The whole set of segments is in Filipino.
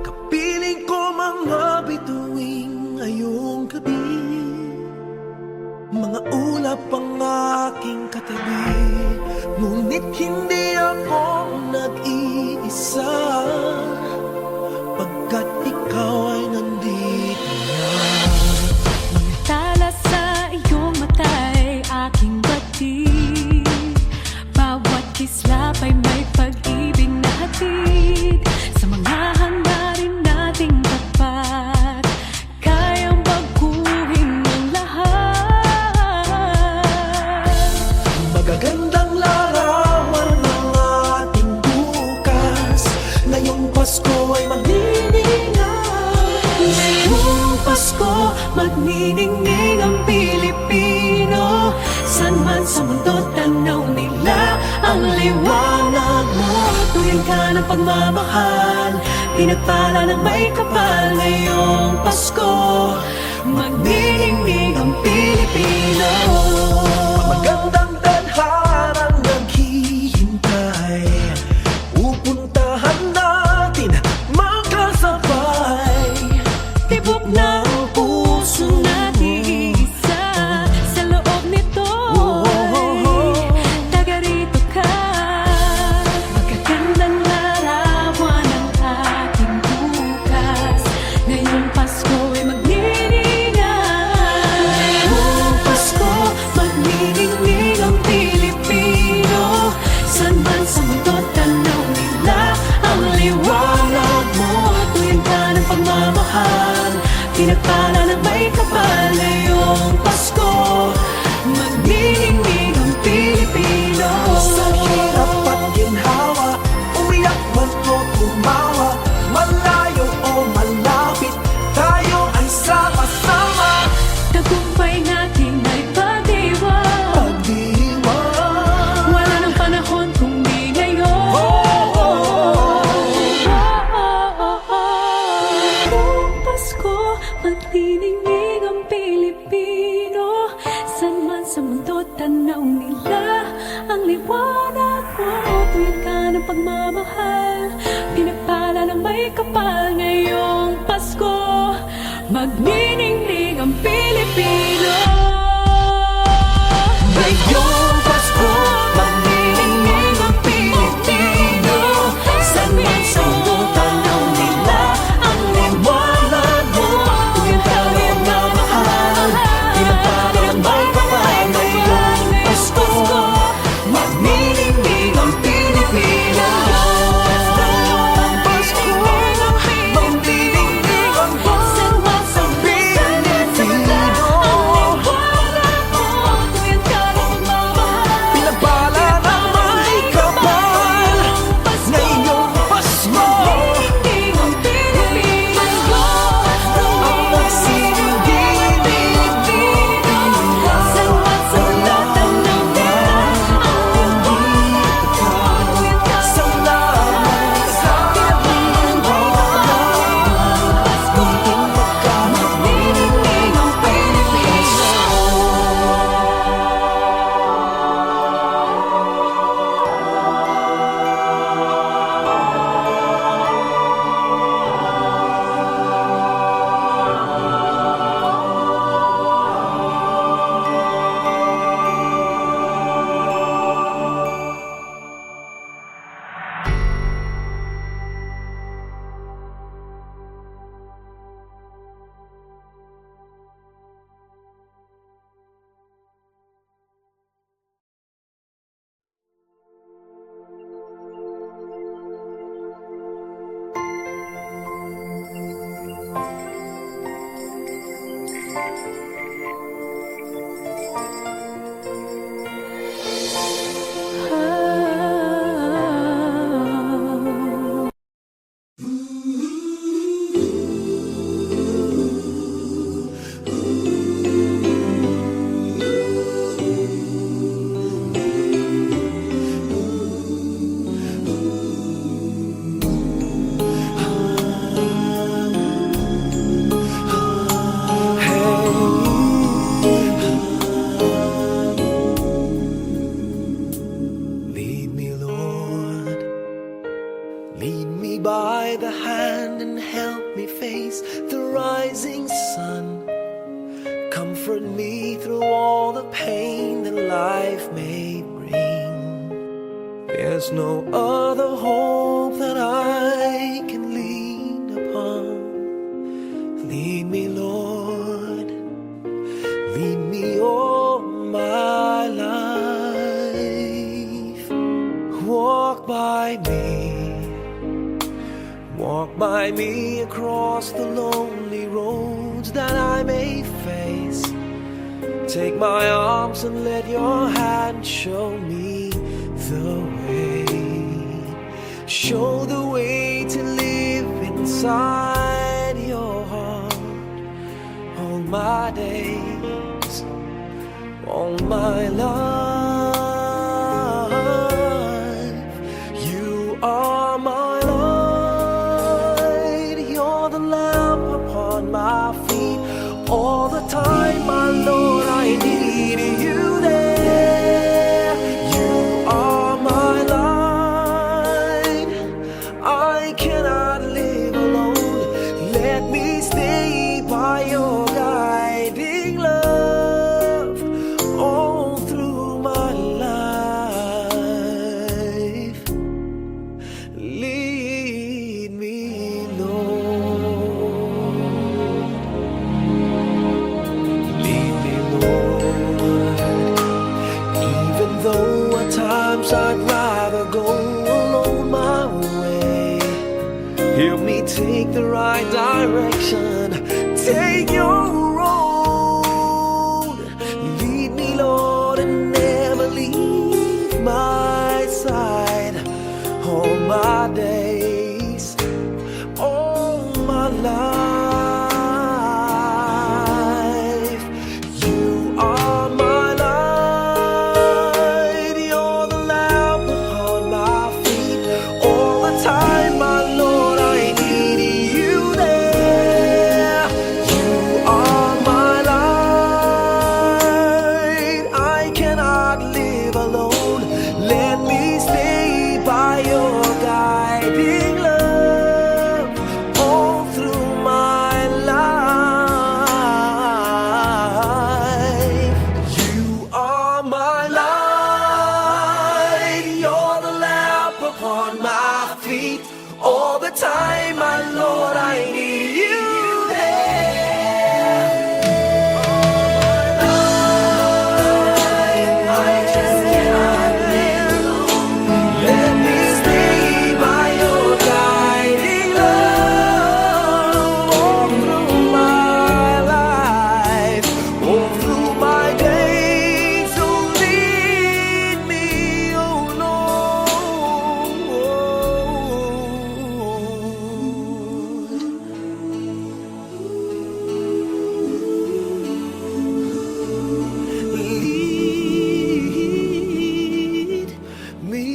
Kapiling ko mga bituing ngayong gabi, mga ulap ang aking katabi, ngunit hindi ako nag-iisa, pagkat ikaw ay nandito na. Tala sa iyong mata'y aking batid, bawat kislap ay may pag-ibig na hatid. Sa mga hangarin nating tapat, kayang baguhin ang lahat. Magagandang larawan ng ating bukas, ngayong Pasko ay magniningay. Ngayong Pasko, magniningning ang Pilipino. San man sa mundo, tanaw nila ang liwanag mo. Tuwing ka ng pagmamahal, pinagpala ng may kapal. Ngayong Pasko, magniningning ang Pilipino. Magandang tadharang naghihintay, pupuntahan natin magkasabay. Tibok ng puso natin iisa, sa loob nito'y taga rito ka. Magagandang larawan ng ating bukas, ngayong Pasko ay magniningay. Ngayong Pasko, magniningning ang Pilipino. San man sa mundo, tanaw nila ang liwanag mo. Tuwing ka ng pagmamahal, pinagpala ng may kapal. Ngayong Pasko, magniningning ang Pilipino. Sa hirap at ginhawa, umiyak man o tumawa, malayo o malapit, tayo ay sama-sama. Tagumpay natin ay pagdiwang, Pagdiwang, wala nang panahon kung di ngayon. Ngayong Pasko, magniningning ang Pilipino. San man sa mundo, tanaw nila ang liwanag mo. Tuwing ka ng pagmamahal, pinagpala ng may kapal. Ngayong Pasko, magniningning ang Pilipino. ngayong Pasko, magniningning ang Pilipino. San man sa mundo, tanaw nila ang liwanag mo. Tuwing ka ng mamahal, pinagpala ng may kapal. Ngayong Pasko, magniningning ang Pilipino. Pasko, magniningning ang buong Pilipinas. comfort me through all the pain that life may bring. There's no other hope that I can lean upon. Lead me, Lord, lead me all my life. Walk by me across the lonely roads that I may face. Take my arms and let your hand show me the way. Show the way to live inside your heart all my days, all my life. You are my light, you're the lamp upon my feet. All the time, my Lord, I need you there. You are my light, I cannot live alone. Let me stay by your guiding love all through my life. Lead me, Lord. Lead me, Lord. Even though at times I'd rather go alone my way, help me take the right direction. Take your road. Lead me, Lord, and never leave my side. All my days, all my life. You are my light, you're the lamp upon my feet. All the time, my Lord, I need you there. You are my light, I cannot live alone. Let me stay by your guiding love all through my life. You are my light, you're the lamp upon my feet. All the time, my Lord, I need you there. I just cannot live alone. Let me stay by your guiding love all through my life, all through my days. So lead me, oh Lord. Lead me.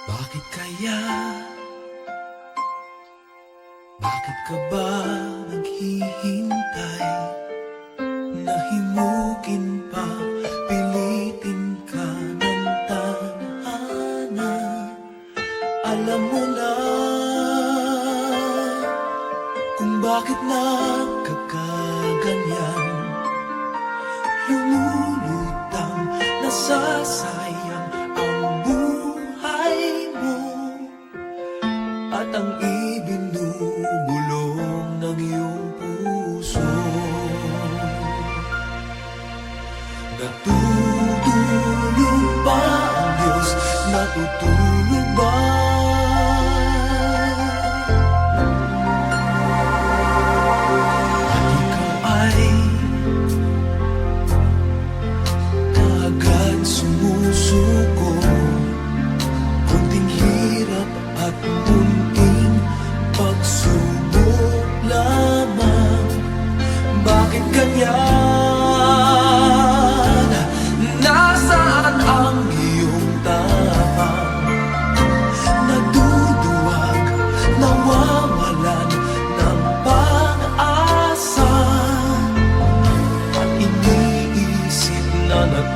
Bakit kaya? Bakit ka ba naghihintay? Nahimukin pa, pilitin ka ng tadhana. Alam mo na kung bakit nagkakaganyan. Lumulutang, nasasayang ang buhay mo at ang ibinubulong ng iyong puso. Natutulog ba ang Diyos? Natutulog ba? At ikaw ay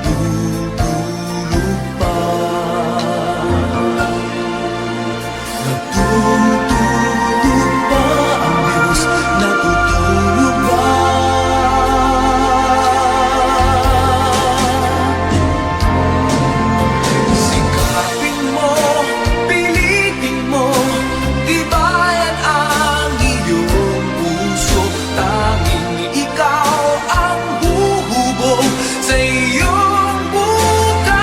natutulog pa. Natutulog ba ang Diyos? Natutulog ba? Sikapin mo, pilitin mo, tibayan ang iyong puso. Tanging ikaw ang huhubog sa iyong bukas.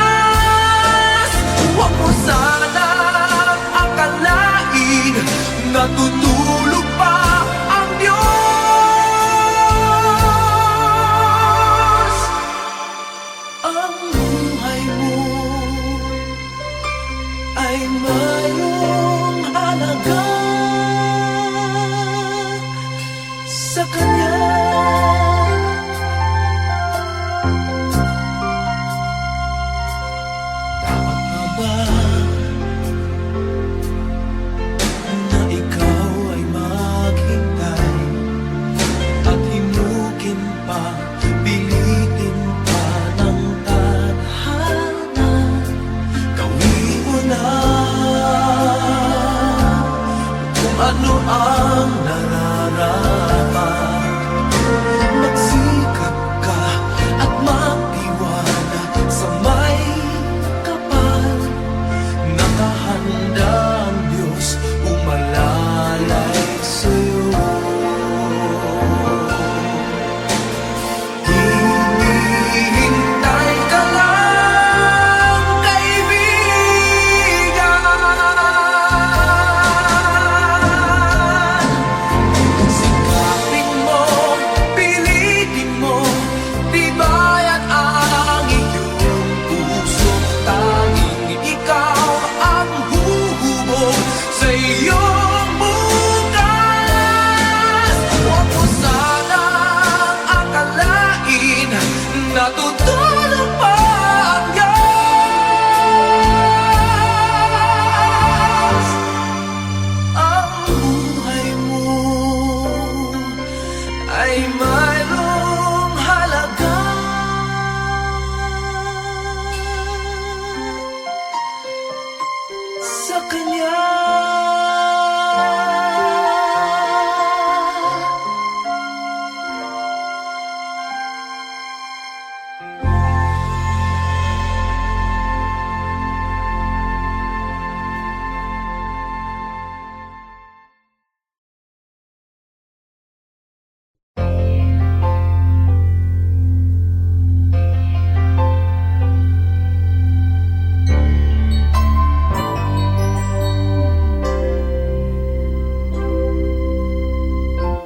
Huwag mo sanang akalain natutulog pa ang Diyos. Ang buhay mo ay mayroong halaga sa Kanya. Dapat nga ba na ikaw ay maghintay at himukin pa, pilitin pa ng tadhana? Gawin mo na kung ano ang nararapat. Magsikap ka at magtiwala sa may kapal. Nakahanda ang Diyos umalalay sa'yo. Hinihintay ka lang, kaibigan. Sikapin mo, pilitin mo, tibayan ang iyong puso. Tanging ikaw ang huhubog sa iyong bukas. Huwag mo sanang akalain natutulog pa ang Diyos. Ang buhay mo ay mayroong halaga sa Kanya.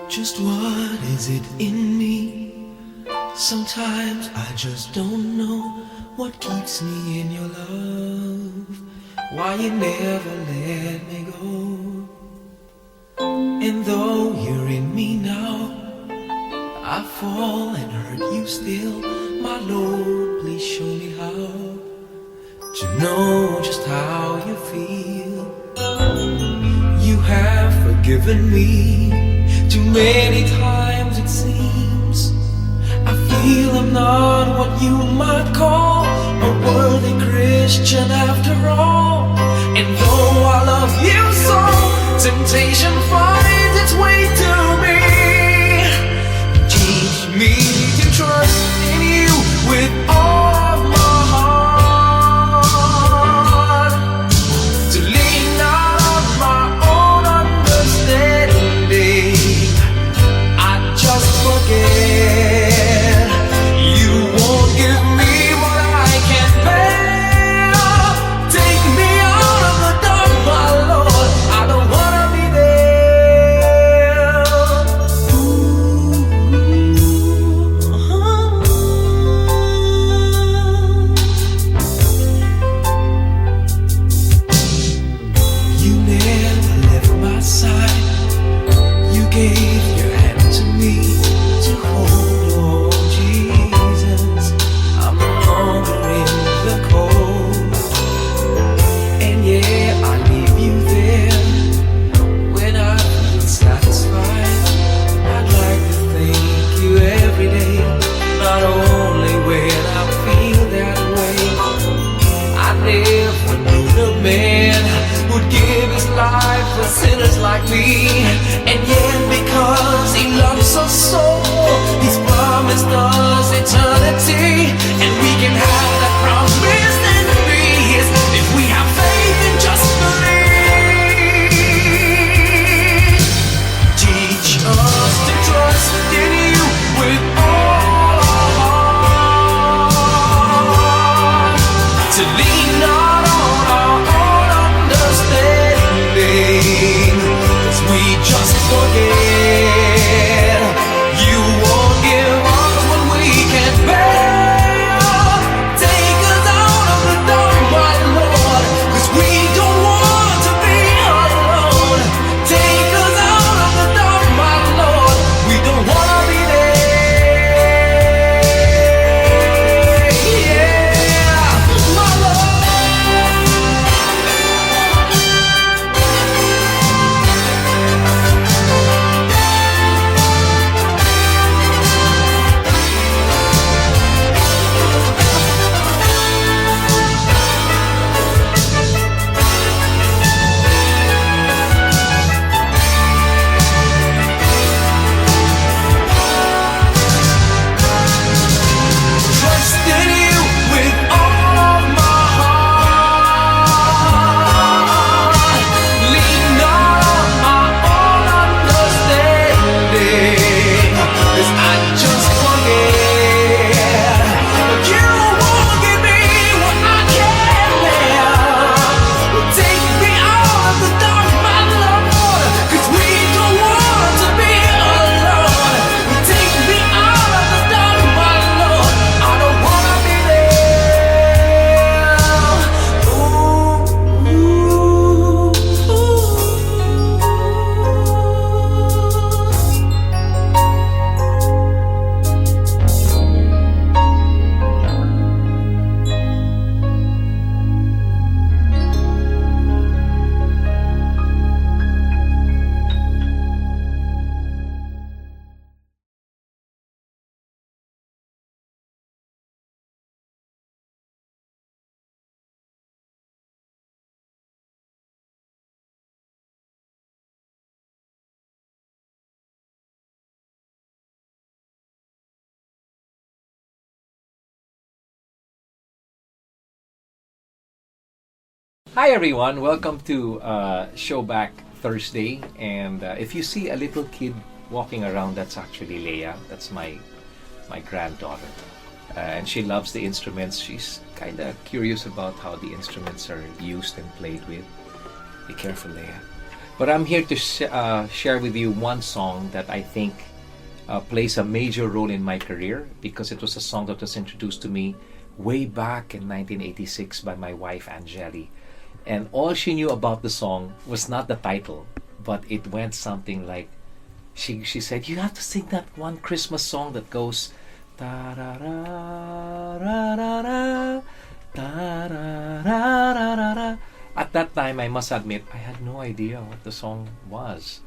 Just what is it in me? Sometimes I just don't know what keeps me in your love. Why you never let me go. And though you're in me now, I fall and hurt you still. My Lord, please show me how to know just how you feel. You have forgiven me too many times it seems. I feel I'm not what you might call a worthy Christian after all. And though I love you so, temptation finds its way to me. Teach me to trust in you with all of my heart, to lean not on my own understanding. I just forget you won't give me what I can't bear. Take me out of the dark, my Lord. I don't wanna be there. would give his life for sinners like me. And yet because he loves us so, he's promised us eternity. And we can have that promise and be his if we have faith and just believe. Teach us to trust in you with all our heart, to lean not on our own understanding, 'cause we just forget. You won't give us what we can't bear. Take us out of the dark, my Lord, 'cause we don't want to be alone. Take us out of the dark, my Lord, we don't want to be there. Yeah, my Lord. Trust in you with all of my heart. Lean not on my own understanding, 'cause I just forget. You won't give me what I can't bear. Take me out of the dark, my Lord, 'cause we don't want to be alone. Take me out of the dark, my Lord, I don't wanna be there. Hi everyone, welcome to Showback Thursday. And if you see a little kid walking around, that's actually Leia. That's my granddaughter, and she loves the instruments. She's kind of curious about how the instruments are used and played with. Be careful, Leia. But I'm here to share with you one song that I think plays a major role in my career, because it was a song that was introduced to me way back in 1986 by my wife Angeli. And all she knew about the song was not the title, but it went something like, she said, "You have to sing that one Christmas song that goes ta-ra-ra-ra-ra-ra, ta-ra-ra-ra-ra-ra." At that time, I must admit, I had no idea what the song was.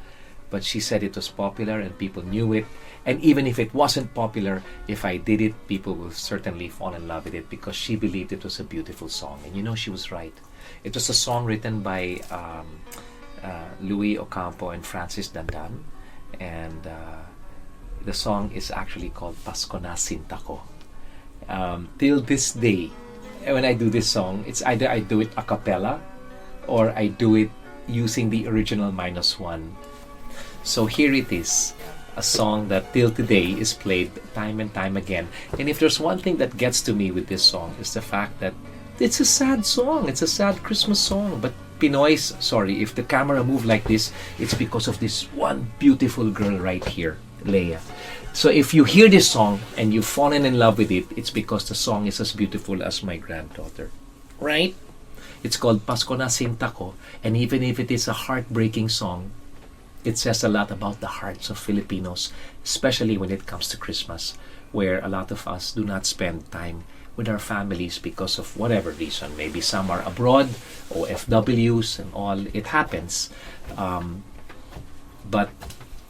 But she said it was popular and people knew it. And even if it wasn't popular, if I did it, people will certainly fall in love with it, because she believed it was a beautiful song. And you know, she was right. It was a song written by Louis Ocampo and Francis Dandan. And the song is actually called Pasko na Sinta Ko. Till this day, when I do this song, it's either I do it a cappella or I do it using the original -1. So here it is, a song that till today is played time and time again. And if there's one thing that gets to me with this song, is the fact that it's a sad song. It's a sad Christmas song. But Pinoys, sorry, if the camera moved like this, it's because of this one beautiful girl right here, Leia. So if you hear this song and you've fallen in love with it, it's because the song is as beautiful as my granddaughter, right? It's called Pasko na Sinta Ko. And even if it is a heartbreaking song, it says a lot about the hearts of Filipinos, especially when it comes to Christmas, where a lot of us do not spend time with our families because of whatever reason. Maybe some are abroad, OFWs and all. It happens. But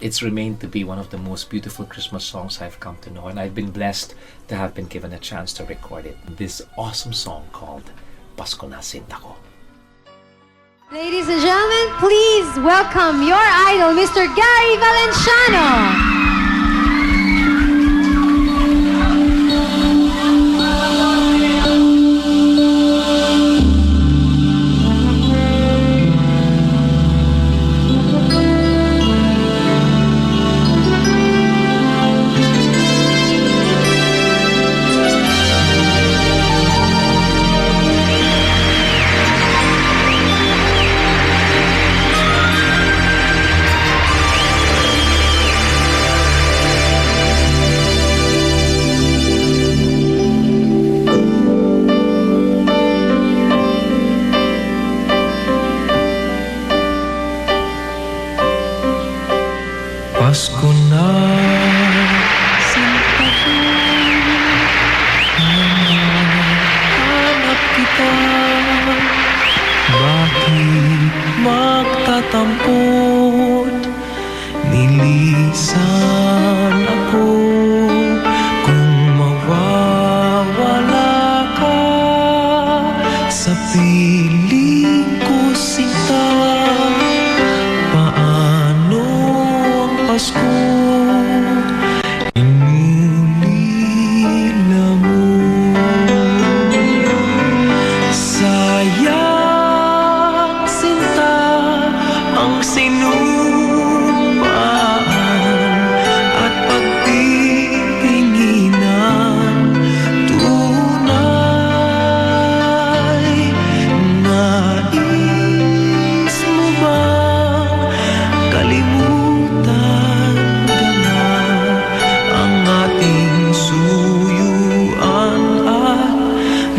it's remained to be one of the most beautiful Christmas songs I've come to know, and I've been blessed to have been given a chance to record it. This awesome song called Pasko na Sinta Ko. Ladies and gentlemen, please welcome your idol, Mr. Gary Valenciano. Pasko na, Sinta ko, hanap kita. Bakit magtatampot? Nilisan ako. Kung mawawala ka sa piling ko, sinta, paano ang Pasko? Inulila mo. Sayang, sinta, ang sinupaan at pagtitinginan. Tunay, nais mo bang kalimutan ka na ang ating suyuan at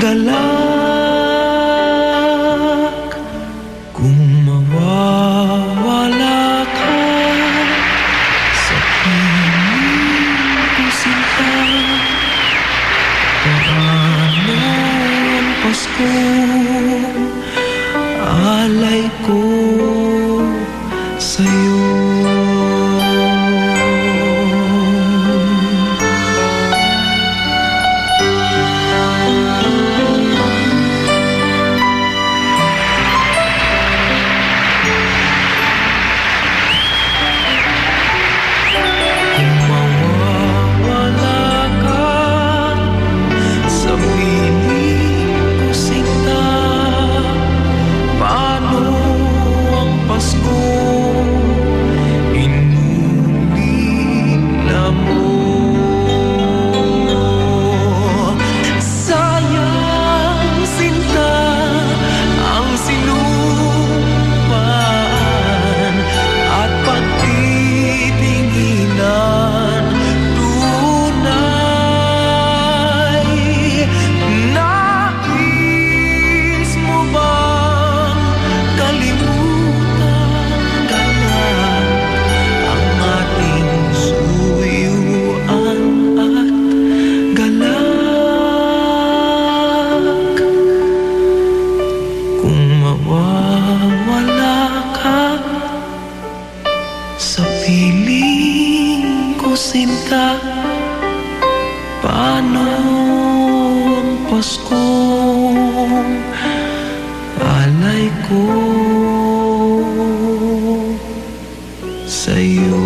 galak? Kung mawawala ka sa piling ko, sinta, paano ang Pasko? Alay ko sa'yo. Kung mawawala ka sa piling ko, sinta, paano ang Pasko? Inulila mo. Sayang, sinta, ang sinupaan at pagtitinginan. Tunay, nais mo bang kalimutan ka na ang ating suyuan at galak? Kung mawawala ka sa piling ko, sinta, paano ang Pasko? Alay ko sa'yo.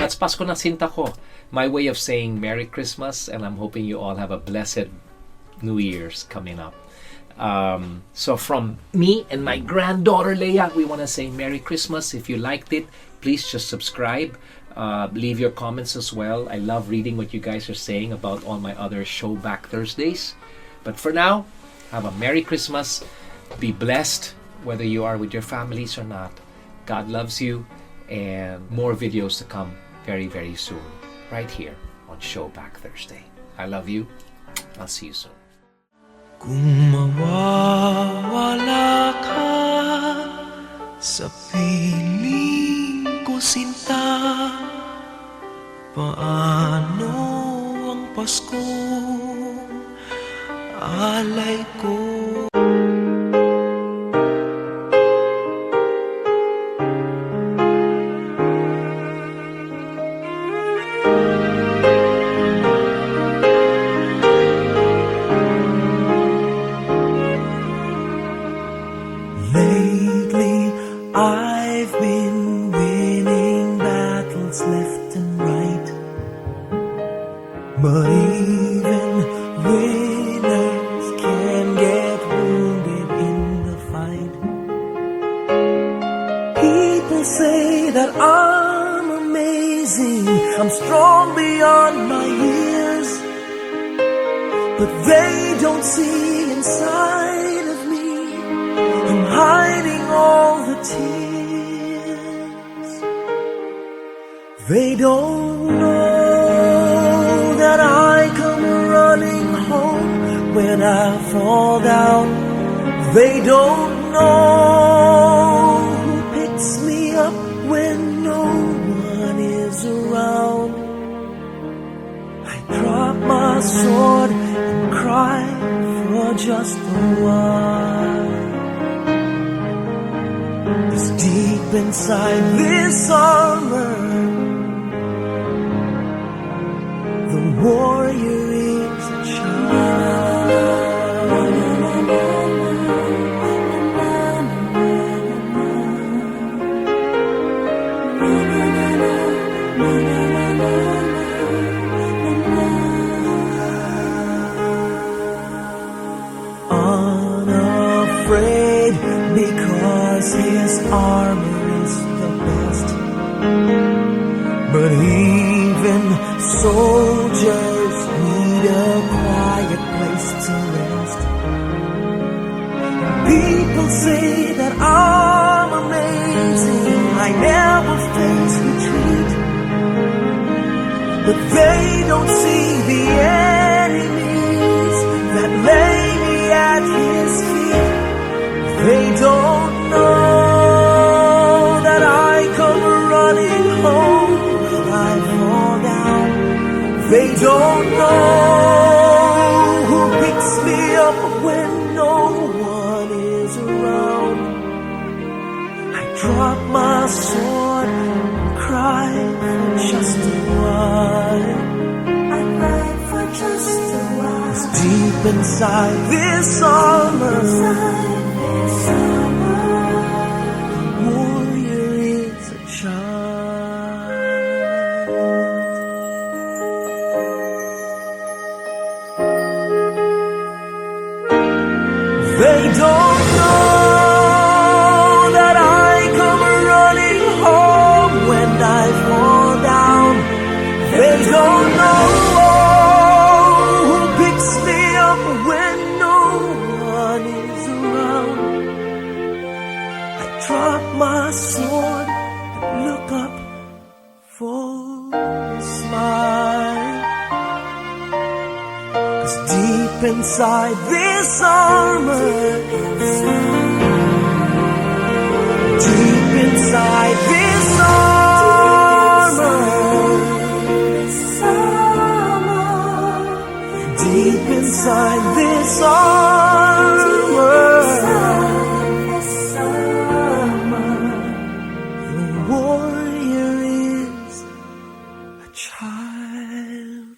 That's Pasko na Sinta Ko, my way of saying Merry Christmas, and I'm hoping you all have a blessed New Year's coming up. So from me and my granddaughter Leia, we want to say Merry Christmas. If you liked it, please just subscribe. Leave your comments as well. I love reading what you guys are saying about all my other Showback Thursdays. But for now, have a Merry Christmas. Be blessed, whether you are with your families or not. God loves you, and more videos to come very, very soon, right here on Showback Thursday. I love you. I'll see you soon. Kung mawawala ka sa piling ko, sinta, paano ang Pasko? Alay ko but they don't see inside of me. I'm hiding all the tears. They don't know that I come running home when I fall down. They don't know who picks me up when no one is around. I drop my sword and cry for just a while. 'Cause deep inside this armor, the warrior is a child. Unafraid because his armor is the best. But even soldiers need a quiet place to rest. People say that I'm amazing, I never face retreat. But they don't see the enemies that lay me at his feet. They don't know that I come running home when I fall down. They don't know who picks me up when no one is around. I drop my sword and cry for just a while. I cry for just a while. 'Cause deep inside this armor, the warrior is a child. They don't know that I come running home when I fall down. They don't know who picks me up when no one is around. I drop my sword and look up for a smile. 'Cause deep inside this armor, deep inside this armor, deep inside this armor, the warrior is a child.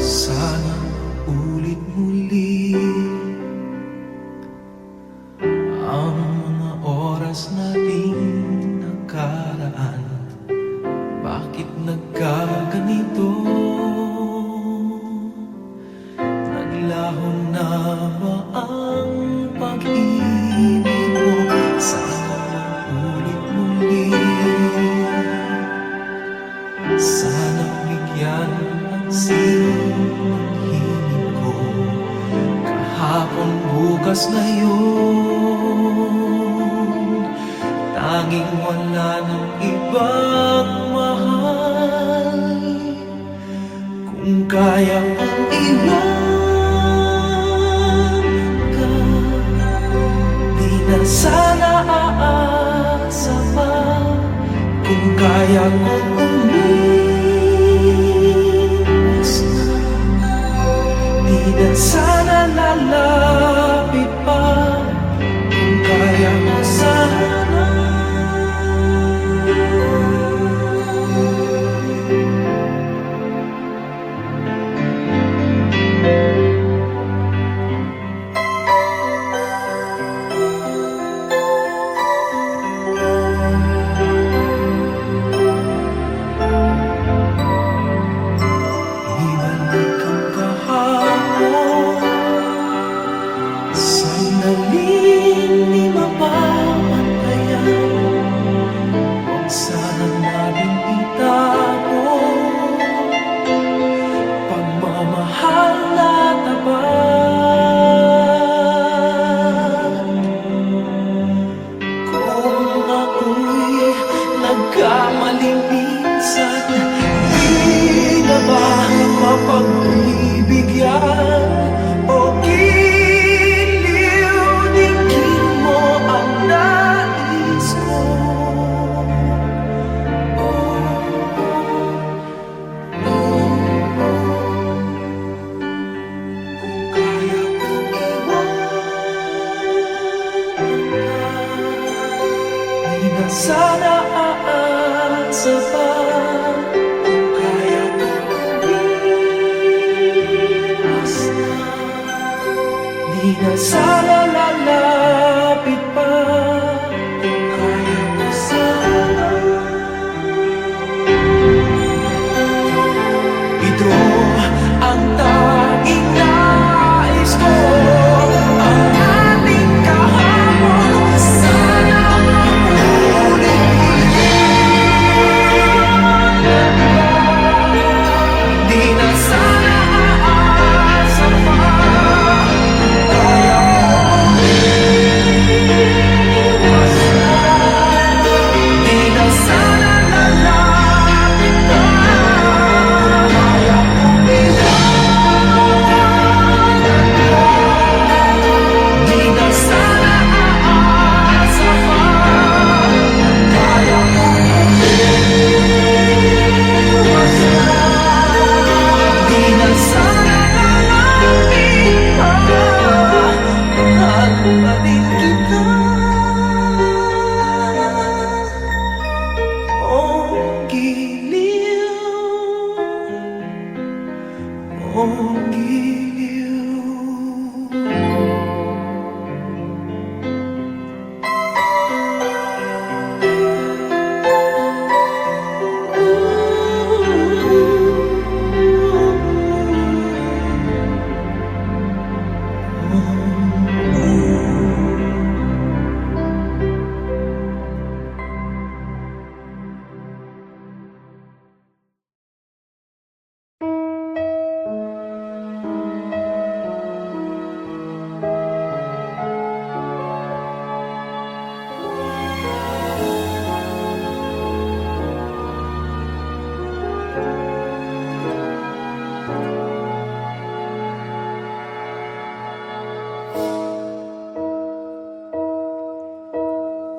Sana ulit muli ang mga oras nating nakaraan. Bakit nagkaganito? Naglaho na ba ang pag-ibig mo? Sana ulit muli. Sana bigyan ang hingin ko. Kahapon, bukas na yun. Tanging wala ng ibang mahal. Kung kaya kong iwan ka, di na sana aasa pa. Kung kaya kong umiwas na, di na sana lalapit pa. Sinalin ni mapapantayan, huwag sana natin itago pagmamahal na tapat. Kung ako'y nagkamali minsan, di na ba mapagbibigyan o giliw-digin mo ang nais ko? Kaya kong iwanan, di na sana aasa pa. Kung kaya kong umiwas na, di na sana lalapit pa. Kung kaya ko sana, ito ang tanging nais ko. Ang ating kahapon sana maulit. Di na sana aasa pa. Kaya kong iwas na, di na sana lalapit pa. Kaya kong iwanan ka, di na sana aasa pa. Kaya kong iwas na, di na sana lalapit pa. Mahal pa din kita, ang giliw, ang giliw.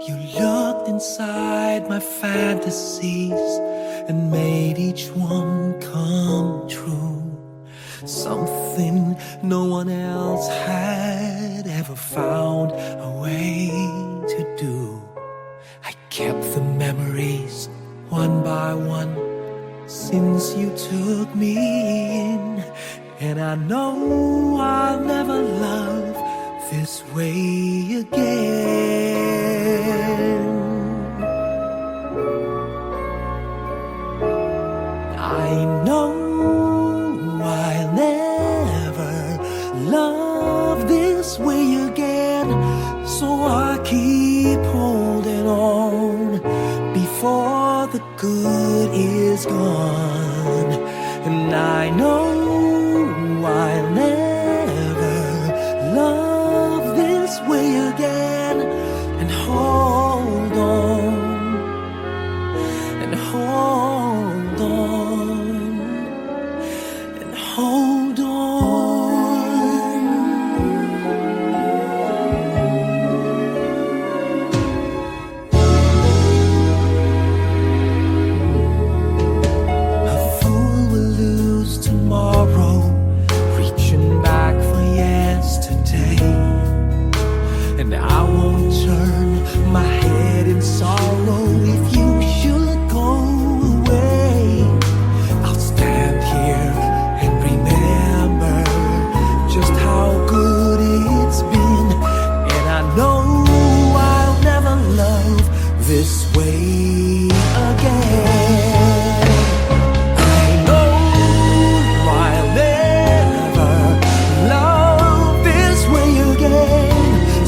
You looked inside my fantasies and made each one come true. Something no one else had ever found a way to do. I kept the memories one by one since you took me in, and I know I'll never love this way again. I know I'll never love this way again, so I keep holding on before the good is gone. And I know I'll never love this way again, and hold on, and hold on, and hold on. A fool will lose tomorrow, reaching back for yesterday. And I won't turn my head in sorrow if you should go away. I'll stand here and remember just how good it's been, and I know I'll never love this way again. I know I'll never love this way again,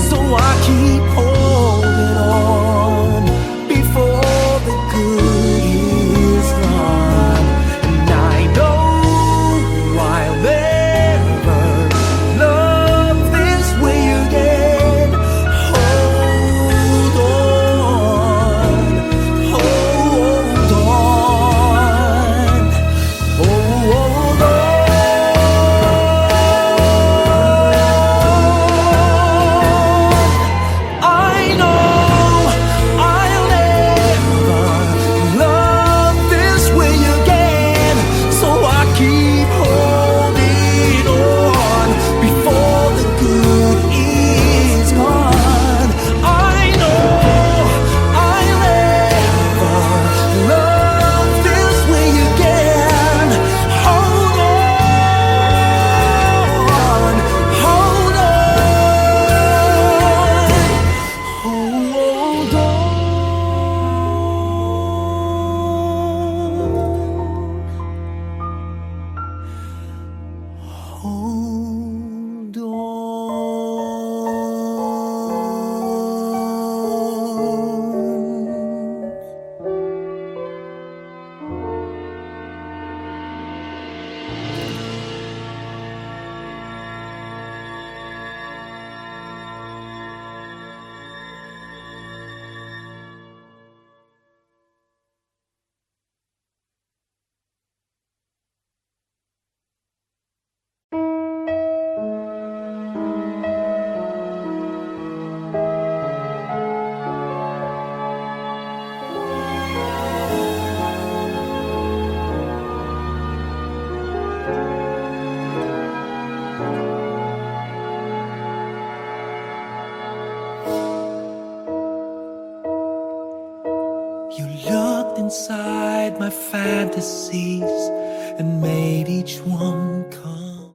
You looked inside my fantasies and made each one come